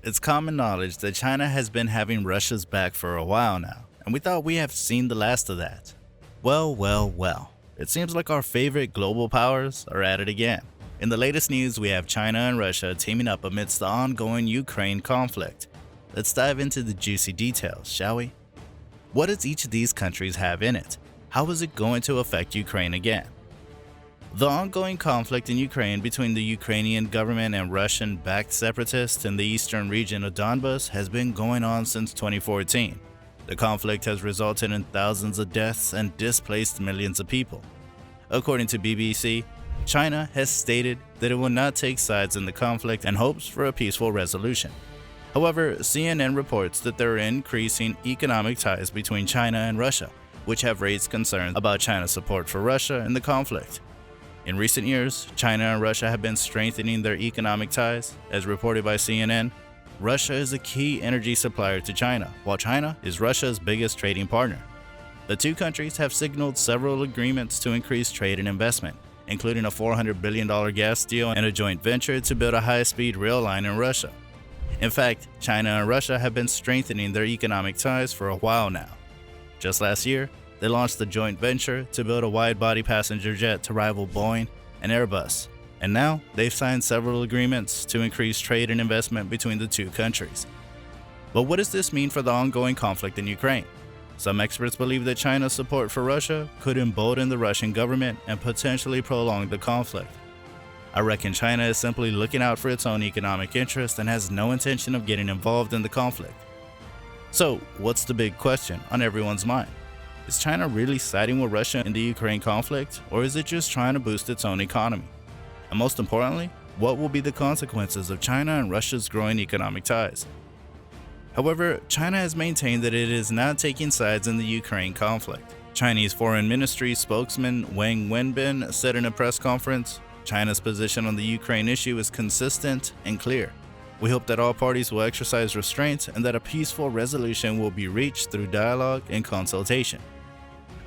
It's common knowledge that China has been having Russia's back for a while now, and we thought we have seen the last of that. Well. It seems like our favorite global powers are at it again. In the latest news, we have China and Russia teaming up amidst the ongoing Ukraine conflict. Let's dive into the juicy details, shall we? What does each of these countries have in it? How is it going to affect Ukraine again? The ongoing conflict in Ukraine between the Ukrainian government and Russian-backed separatists in the eastern region of Donbas has been going on since 2014. The conflict has resulted in thousands of deaths and displaced millions of people. According to BBC, China has stated that it will not take sides in the conflict and hopes for a peaceful resolution. However, CNN reports that there are increasing economic ties between China and Russia, which have raised concerns about China's support for Russia in the conflict. In recent years, China and Russia have been strengthening their economic ties. As reported by CNN, Russia is a key energy supplier to China, while China is Russia's biggest trading partner. The two countries have signaled several agreements to increase trade and investment, including a $400 billion gas deal and a joint venture to build a high-speed rail line in Russia. In fact, China and Russia have been strengthening their economic ties for a while now. Just last year, they launched a joint venture to build a wide-body passenger jet to rival Boeing and Airbus, and now they've signed several agreements to increase trade and investment between the two countries. But what does this mean for the ongoing conflict in Ukraine? Some experts believe that China's support for Russia could embolden the Russian government and potentially prolong the conflict. I reckon China is simply looking out for its own economic interest and has no intention of getting involved in the conflict. So, what's the big question on everyone's mind? Is China really siding with Russia in the Ukraine conflict, or is it just trying to boost its own economy? And most importantly, what will be the consequences of China and Russia's growing economic ties? However, China has maintained that it is not taking sides in the Ukraine conflict. Chinese Foreign Ministry spokesman Wang Wenbin said in a press conference, "China's position on the Ukraine issue is consistent and clear. We hope that all parties will exercise restraint and that a peaceful resolution will be reached through dialogue and consultation."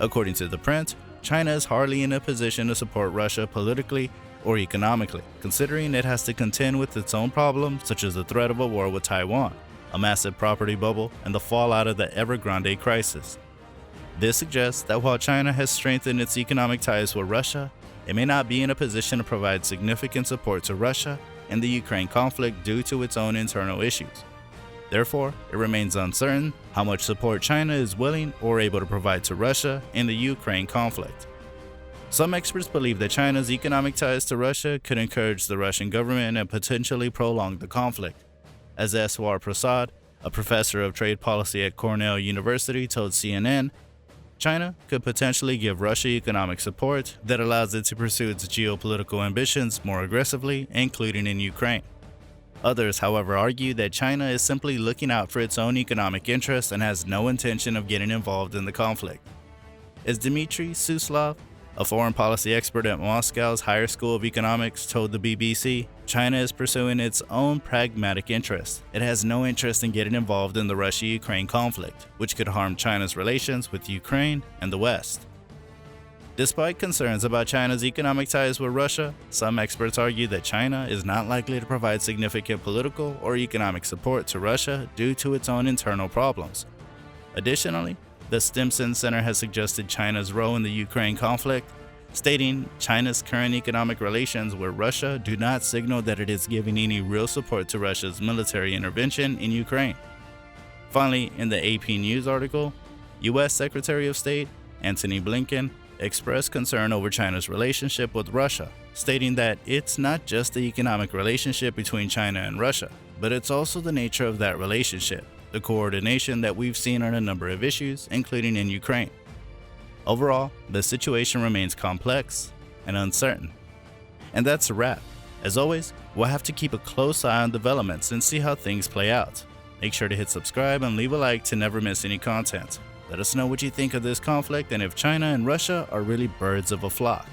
According to the print, China is hardly in a position to support Russia politically or economically, considering it has to contend with its own problems such as the threat of a war with Taiwan, a massive property bubble, and the fallout of the Evergrande crisis. This suggests that while China has strengthened its economic ties with Russia, it may not be in a position to provide significant support to Russia in the Ukraine conflict due to its own internal issues. Therefore, it remains uncertain how much support China is willing or able to provide to Russia in the Ukraine conflict. Some experts believe that China's economic ties to Russia could encourage the Russian government and potentially prolong the conflict. As Eswar Prasad, a professor of trade policy at Cornell University, told CNN, China could potentially give Russia economic support that allows it to pursue its geopolitical ambitions more aggressively, including in Ukraine. Others, however, argue that China is simply looking out for its own economic interests and has no intention of getting involved in the conflict. As Dmitry Suslov, a foreign policy expert at Moscow's Higher School of Economics, told the BBC, China is pursuing its own pragmatic interests. It has no interest in getting involved in the Russia-Ukraine conflict, which could harm China's relations with Ukraine and the West. Despite concerns about China's economic ties with Russia, some experts argue that China is not likely to provide significant political or economic support to Russia due to its own internal problems. Additionally, the Stimson Center has suggested China's role in the Ukraine conflict, stating China's current economic relations with Russia do not signal that it is giving any real support to Russia's military intervention in Ukraine. Finally, in the AP News article, U.S. Secretary of State Antony Blinken expressed concern over China's relationship with Russia, stating that it's not just the economic relationship between China and Russia, but it's also the nature of that relationship, the coordination that we've seen on a number of issues, including in Ukraine. Overall, the situation remains complex and uncertain. And that's a wrap. As always, we'll have to keep a close eye on developments and see how things play out. Make sure to hit subscribe and leave a like to never miss any content. Let us know what you think of this conflict and if China and Russia are really birds of a flock.